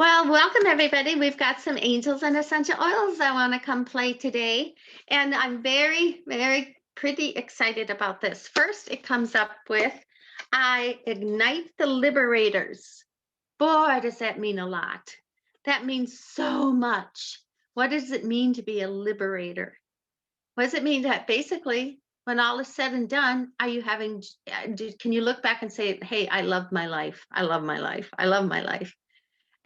Well, welcome everybody. We've got some angels and essential oils that want to come play today. And I'm very pretty excited about this. First, it comes up with, I ignite the liberators. Boy, does that mean a lot. That means so much. What does it mean to be a liberator? What does it mean that basically, when all is said and done, are you having, can you look back and say, hey, I love my life. I love my life. I love my life.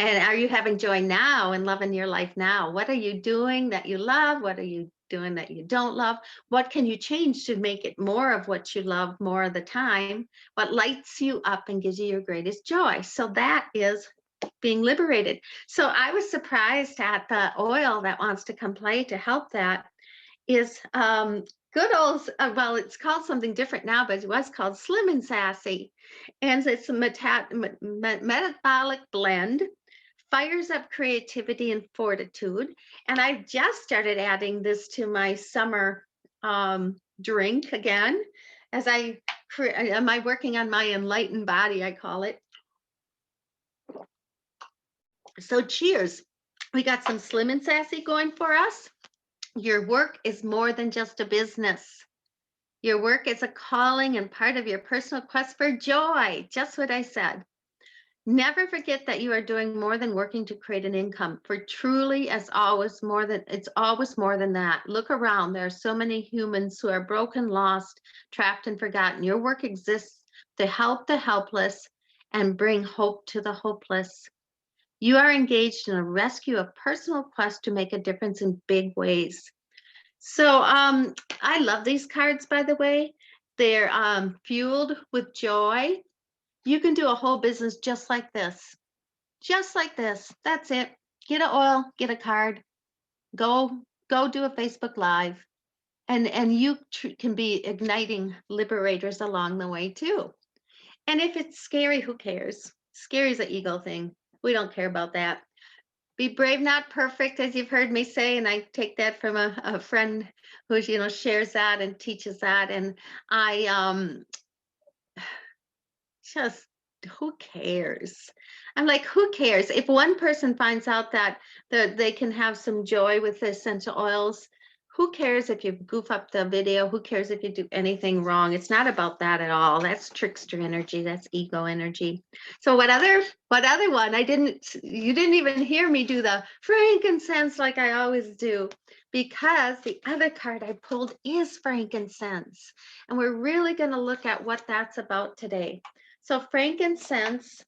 And are you having joy now and loving your life now? What are you doing that you love? What are you doing that you don't love? What can you change to make it more of what you love more of the time? What lights you up and gives you your greatest joy? So that is being liberated. So I was surprised at the oil that wants to come play to help that is good old, well, it's called something different now, but it was called Slim and Sassy. And it's a metabolic blend, fires up creativity and fortitude. And I just started adding this to my summer drink again, as am I working on my enlightened body, I call it. So cheers. We got some Slim and Sassy going for us. Your work is more than just a business. Your work is a calling and part of your personal quest for joy. Just what I said. Never forget that you are doing more than working to create an income. For truly, it's always more than that. Look around. There are so many humans who are broken, lost, trapped, and forgotten. Your work exists to help the helpless and bring hope to the hopeless. You are engaged in a rescue, a personal quest to make a difference in big ways. So I love these cards, by the way. They're fueled with joy. You can do a whole business just like this. Just like this. That's it. Get an oil, get a card, go do a Facebook Live. And you can be igniting liberators along the way too. And if it's scary, who cares? Scary is an ego thing. We don't care about that. Be brave, not perfect, as you've heard me say, and I take that from a friend who shares that and teaches that. And I just, who cares? I'm like, who cares? If one person finds out that they can have some joy with the essential oils, who cares if you goof up the video? Who cares if you do anything wrong? It's not about that at all. That's trickster energy. That's ego energy. So what other one? You didn't even hear me do the frankincense like I always do, because the other card I pulled is frankincense. And we're really going to look at what that's about today. So frankincense,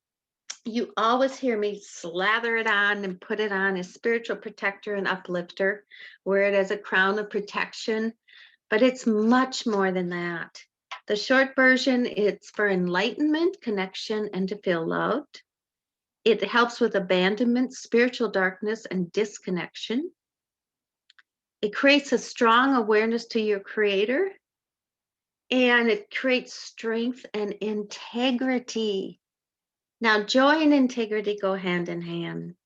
you always hear me slather it on and put it on as spiritual protector and uplifter, wear it as a crown of protection, but it's much more than that. The short version, it's for enlightenment, connection, and to feel loved. It helps with abandonment, spiritual darkness, and disconnection. It creates a strong awareness to your creator, and it creates strength and integrity. Now, joy and integrity go hand in hand.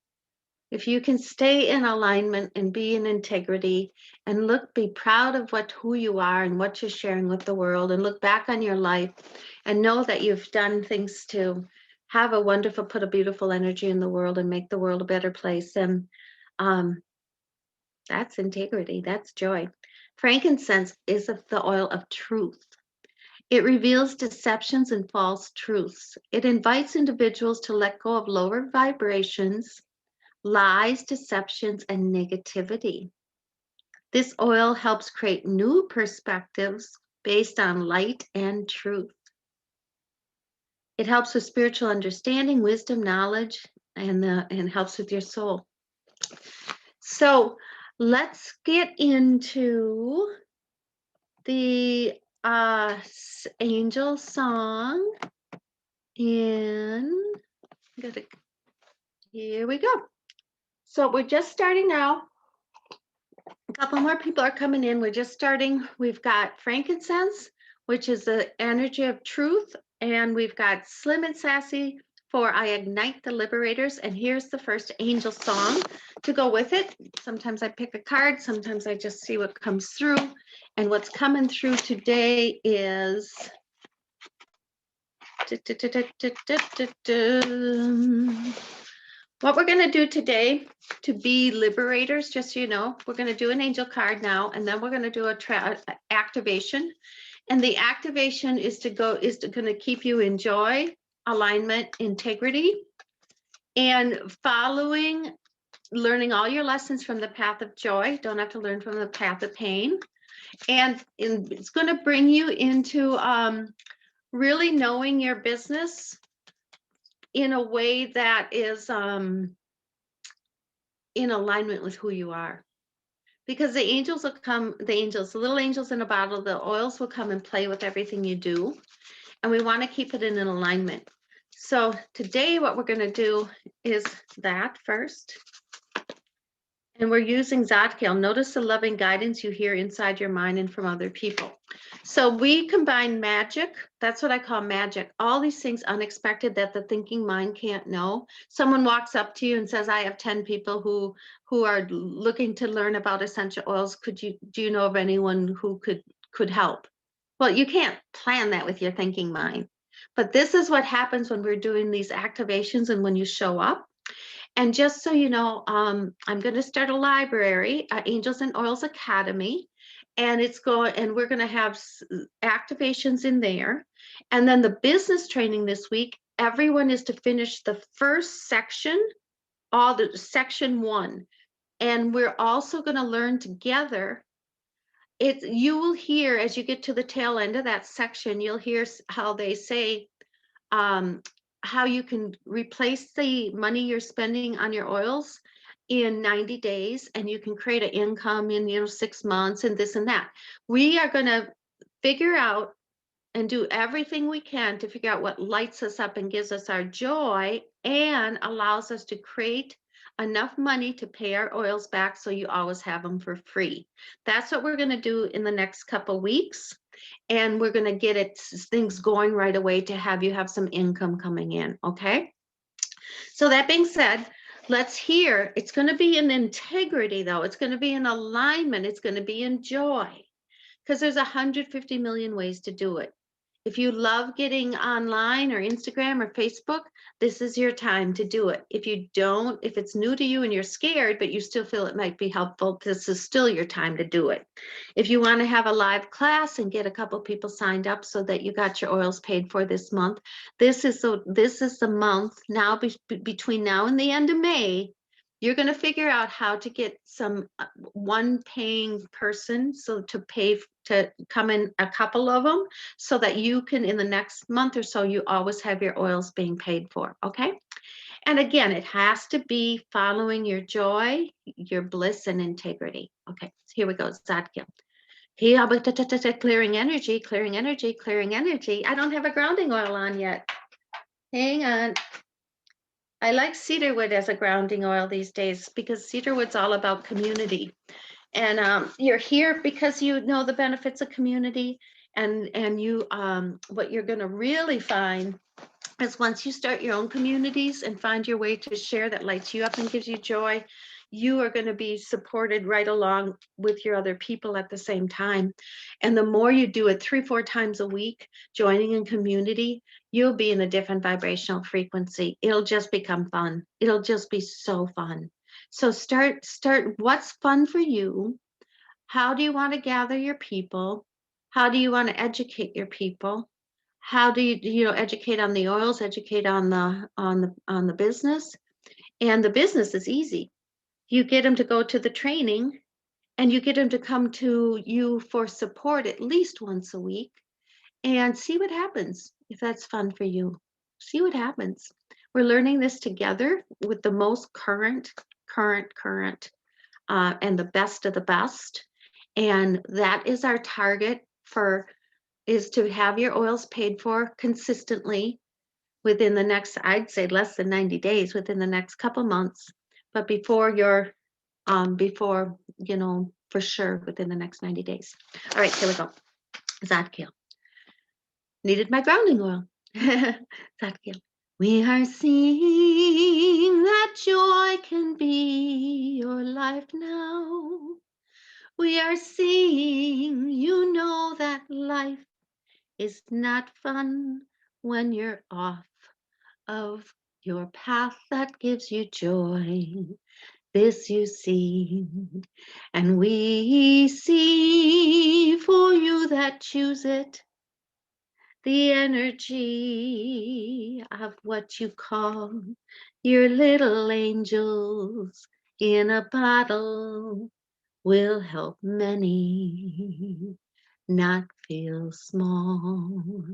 If you can stay in alignment and be in integrity and be proud of who you are and what you're sharing with the world, and look back on your life and know that you've done things to have put a beautiful energy in the world and make the world a better place, then that's integrity, that's joy. Frankincense is the oil of truth. It reveals deceptions and false truths. It invites individuals to let go of lower vibrations, lies, deceptions, and negativity. This oil helps create new perspectives based on light and truth. It helps with spiritual understanding, wisdom, knowledge, and helps with your soul. So let's get into the angel song, and here we go. So we're just starting now. A couple more people are coming in. We're just starting. We've got frankincense, which is the energy of truth, and we've got Slim and Sassy for I Ignite the Liberators. And here's the first angel song to go with it. Sometimes I pick a card, sometimes I just see what comes through. And what's coming through today is What we're going to do today to be liberators, just so you know, we're going to do an angel card now, and then we're going to do a activation. And the activation is going to keep you in joy, alignment, integrity, and following, learning all your lessons from the path of joy. Don't have to learn from the path of pain. And it's going to bring you into really knowing your business in a way that is in alignment with who you are. Because the angels will come, the little angels in a bottle, the oils will come and play with everything you do. And we want to keep it in an alignment. So today what we're going to do is that first. And we're using Zadkiel. Notice the loving guidance you hear inside your mind and from other people. So we combine magic. That's what I call magic. All these things unexpected that the thinking mind can't know. Someone walks up to you and says, I have 10 people who are looking to learn about essential oils. Do you know of anyone who could help? Well, you can't plan that with your thinking mind. But this is what happens when we're doing these activations and when you show up. And just so you know, I'm going to start a library, Angels and Oils Academy, and we're going to have activations in there. And then the business training this week, everyone is to finish the first section, all the section 1. And we're also going to learn together. You will hear as you get to the tail end of that section, you'll hear how they say, how you can replace the money you're spending on your oils in 90 days, and you can create an income in 6 months and this and that. We are going to figure out and do everything we can to figure out what lights us up and gives us our joy and allows us to create enough money to pay our oils back so you always have them for free. That's what we're going to do in the next couple weeks. And we're going to get things going right away to have you have some income coming in. Okay. So that being said, let's hear. It's going to be in integrity, though. It's going to be in alignment. It's going to be in joy, because there's 150 million ways to do it. If you love getting online or Instagram or Facebook, this is your time to do it. If you don't, if it's new to you and you're scared, but you still feel it might be helpful, this is still your time to do it. If you want to have a live class and get a couple people signed up so that you got your oils paid for this month, this is the month now between now and the end of May. You're going to figure out how to get some one paying person to come in, a couple of them, so that you can, in the next month or so, you always have your oils being paid for. Okay. And again, it has to be following your joy, your bliss, and integrity. Okay. So here we go. Zadkiel. Clearing energy, clearing energy, clearing energy. I don't have a grounding oil on yet. Hang on. I like cedarwood as a grounding oil these days because cedarwood's all about community. And you're here because you know the benefits of community. And you, what you're going to really find is once you start your own communities and find your way to share that lights you up and gives you joy, you are going to be supported right along with your other people at the same time. And the more you do it 3-4 times a week, joining in community, you'll be in a different vibrational frequency. It'll just become fun. It'll just be so fun. So start what's fun for you. How do you want to gather your people? How do you want to educate your people? How do you educate on the oils, educate on the business? And the business is easy. You get them to go to the training and you get them to come to you for support at least once a week and see what happens. If that's fun for you, see what happens. We're learning this together with the most current, and the best of the best. And that is our target is to have your oils paid for consistently within the next, I'd say less than 90 days, within the next couple months. But before for sure within the next 90 days. All right, here we go. Zadkiel. Needed my grounding oil. Zadkiel. We are seeing that joy can be your life now. We are seeing, that life is not fun when you're off of your path that gives you joy. This you see, and we see for you that choose it, the energy of what you call your little angels in a bottle will help many not feel small.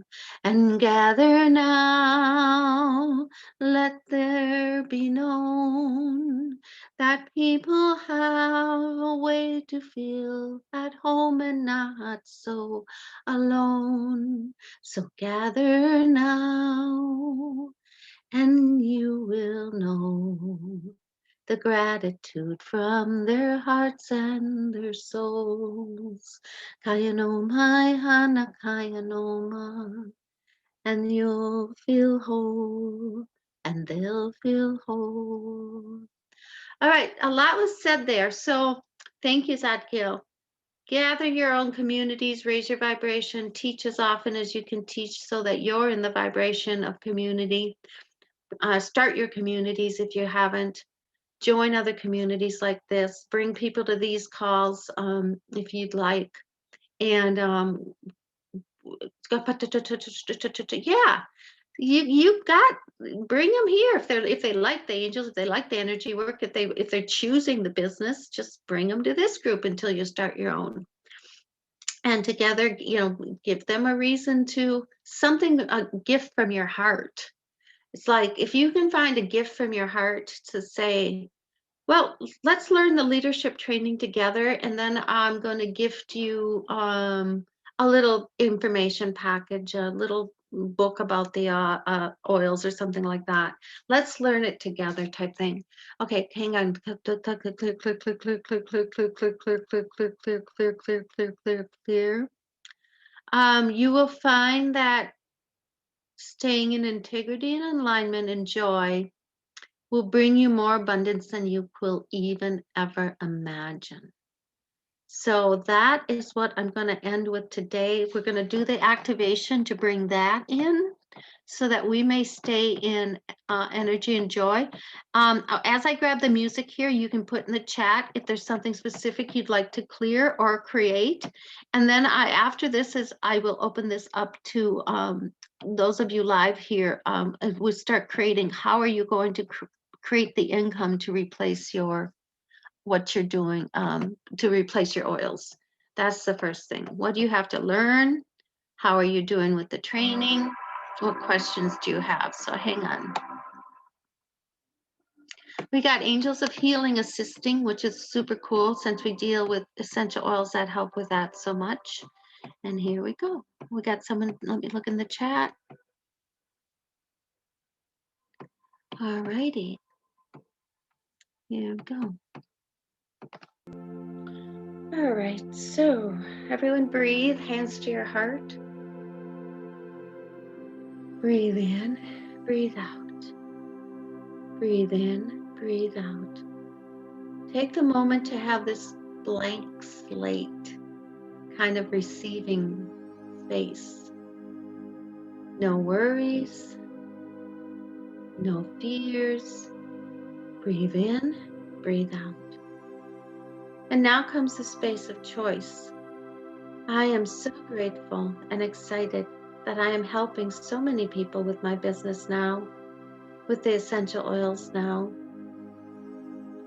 And gather now, let there be known that people have a way to feel at home and not so alone. So gather now, and you will know the gratitude from their hearts and their souls. Kayanoma, Hana Kayanoma, and you'll feel whole, and they'll feel whole. All right, a lot was said there. So thank you, Zadkiel. Gather your own communities, raise your vibration, teach as often as you can teach so that you're in the vibration of community. Start your communities if you haven't. Join other communities like this. Bring people to these calls if you'd like. And yeah, you've got, bring them here if they like the angels, if they like the energy work, if they're choosing the business, just bring them to this group until you start your own. And together, give them a reason to something, a gift from your heart. It's like if you can find a gift from your heart to say, well, let's learn the leadership training together, and then I'm going to gift you a little information package, a little book about the oils or something like that. Let's learn it together type thing. Okay, hang on. Clear, clear, clear, clear, clear, clear, clear, clear, clear, clear, clear, clear, clear, clear, clear, clear, clear, clear. You will find that staying in integrity and alignment and joy will bring you more abundance than you will even ever imagine. So that is what I'm going to end with today. We're going to do the activation to bring that in so that we may stay in energy and joy. As I grab the music here, you can put in the chat if there's something specific you'd like to clear or create. And then after this I will open this up to those of you live here. We'll start creating. How are you going to create the income to replace what you're doing, to replace your oils? That's the first thing. What do you have to learn? How are you doing with the training? What questions do you have? So hang on. We got Angels of Healing assisting, which is super cool since we deal with essential oils that help with that so much. And here we go. We got someone, let me look in the chat. All righty. Here we go. All right, so everyone breathe, hands to your heart. Breathe in, breathe out. Breathe in, breathe out. Take the moment to have this blank slate kind of receiving space. No worries, no fears. Breathe in, breathe out. And now comes the space of choice. I am so grateful and excited that I am helping so many people with my business now, with the essential oils now.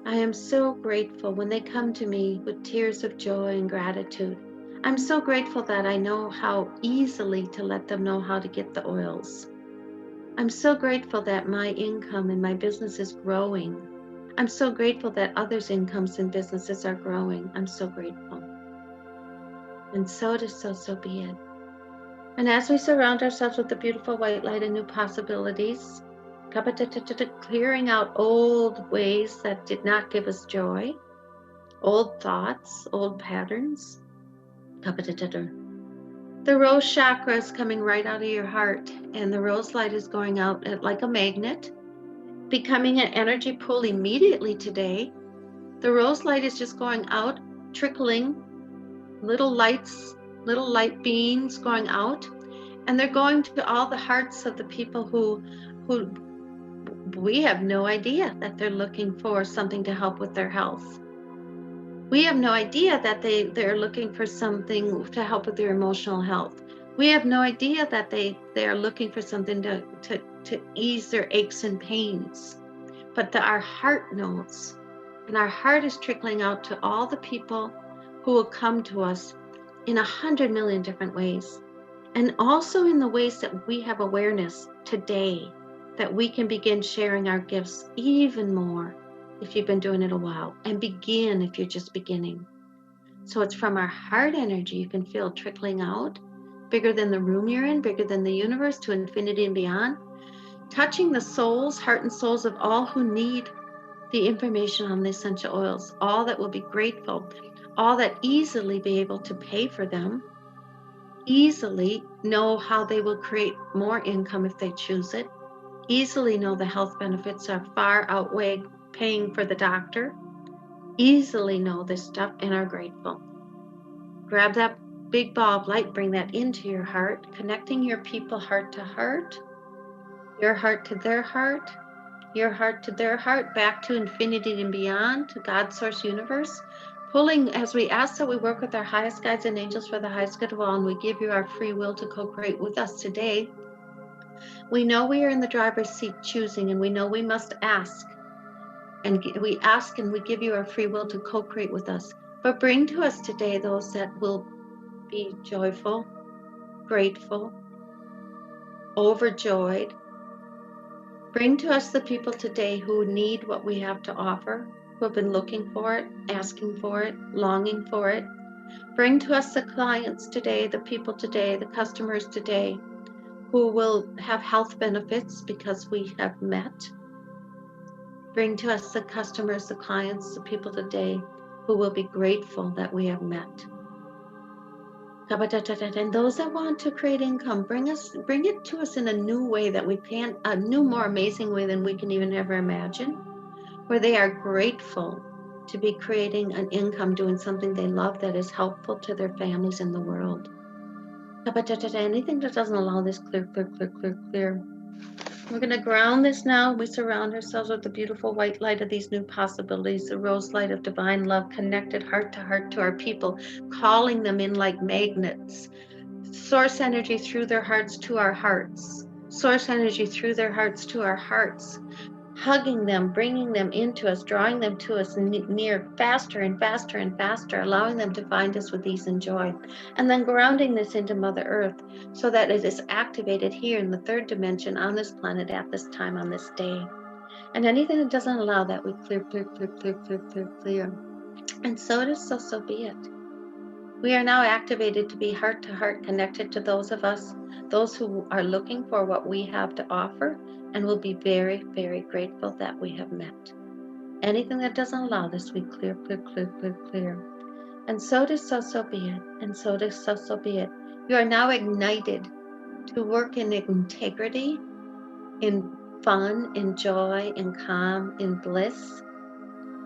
I am so grateful when they come to me with tears of joy and gratitude. I'm so grateful that I know how easily to let them know how to get the oils. I'm so grateful that my income and my business is growing. I'm so grateful that others' incomes and businesses are growing. I'm so grateful. And so be it. And as we surround ourselves with the beautiful white light and new possibilities, clearing out old ways that did not give us joy, old thoughts, old patterns. The Rose Chakra is coming right out of your heart, and the rose light is going out like a magnet, becoming an energy pool immediately today. The rose light is just going out, trickling, little lights, little light beams going out, and they're going to all the hearts of the people who we have no idea that they're looking for something to help with their health. We have no idea that they're looking for something to help with their emotional health. We have no idea that they're looking for something to ease their aches and pains. But our heart knows, and our heart is trickling out to all the people who will come to us in 100 million different ways. And also in the ways that we have awareness today, that we can begin sharing our gifts even more if you've been doing it a while, and begin if you're just beginning. So it's from our heart energy you can feel trickling out, bigger than the room you're in, bigger than the universe, to infinity and beyond, touching the souls, heart and souls of all who need the information on the essential oils, all that will be grateful, all that easily be able to pay for them, easily know how they will create more income if they choose it, easily know the health benefits are far outweigh paying for the doctor, easily know this stuff and are grateful. Grab that big ball of light, bring that into your heart, connecting your people heart to heart, your heart to their heart, your heart to their heart, back to infinity and beyond, to God, Source, Universe, pulling, as we ask that we work with our highest guides and angels for the highest good of all, and we give you our free will to co-create with us today. We know we are in the driver's seat choosing, and we know we must ask, and we ask and we give you our free will to co-create with us. But bring to us today those that will be joyful, grateful, overjoyed. Bring to us the people today who need what we have to offer, who have been looking for it, asking for it, longing for it. Bring to us the clients today, the people today, the customers today, who will have health benefits because we have met. Bring to us the customers, the clients, the people today who will be grateful that we have met. And those that want to create income, bring it to us in a new way that we can, a new, more amazing way than we can even ever imagine, where they are grateful to be creating an income, doing something they love that is helpful to their families in the world. Anything that doesn't allow this, clear. We're going to ground this now. We surround ourselves with the beautiful white light of these new possibilities, the rose light of divine love, connected heart to heart to our people, calling them in like magnets. Source energy through their hearts to our hearts. Source energy through their hearts to our hearts. Hugging them, bringing them into us, drawing them to us near faster and faster and faster, allowing them to find us with ease and joy. And then grounding this into Mother Earth so that it is activated here in the third dimension on this planet at this time on this day. And anything that doesn't allow that, we clear. And so it is, so be it. We are now activated to be heart to heart connected to those of us, those who are looking for what we have to offer, and will be very, very grateful that we have met. Anything that doesn't allow this, we clear. And so does so be it. And so does so be it. You are now ignited to work in integrity, in fun, in joy, in calm, in bliss,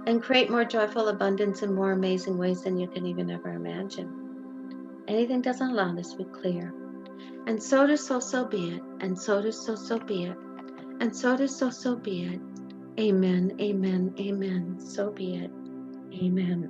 and create more joyful abundance in more amazing ways than you can even ever imagine. Anything doesn't allow this, we clear. And so does so be it. And so does so be it. And so does so be it. Amen, amen, amen. So be it. Amen.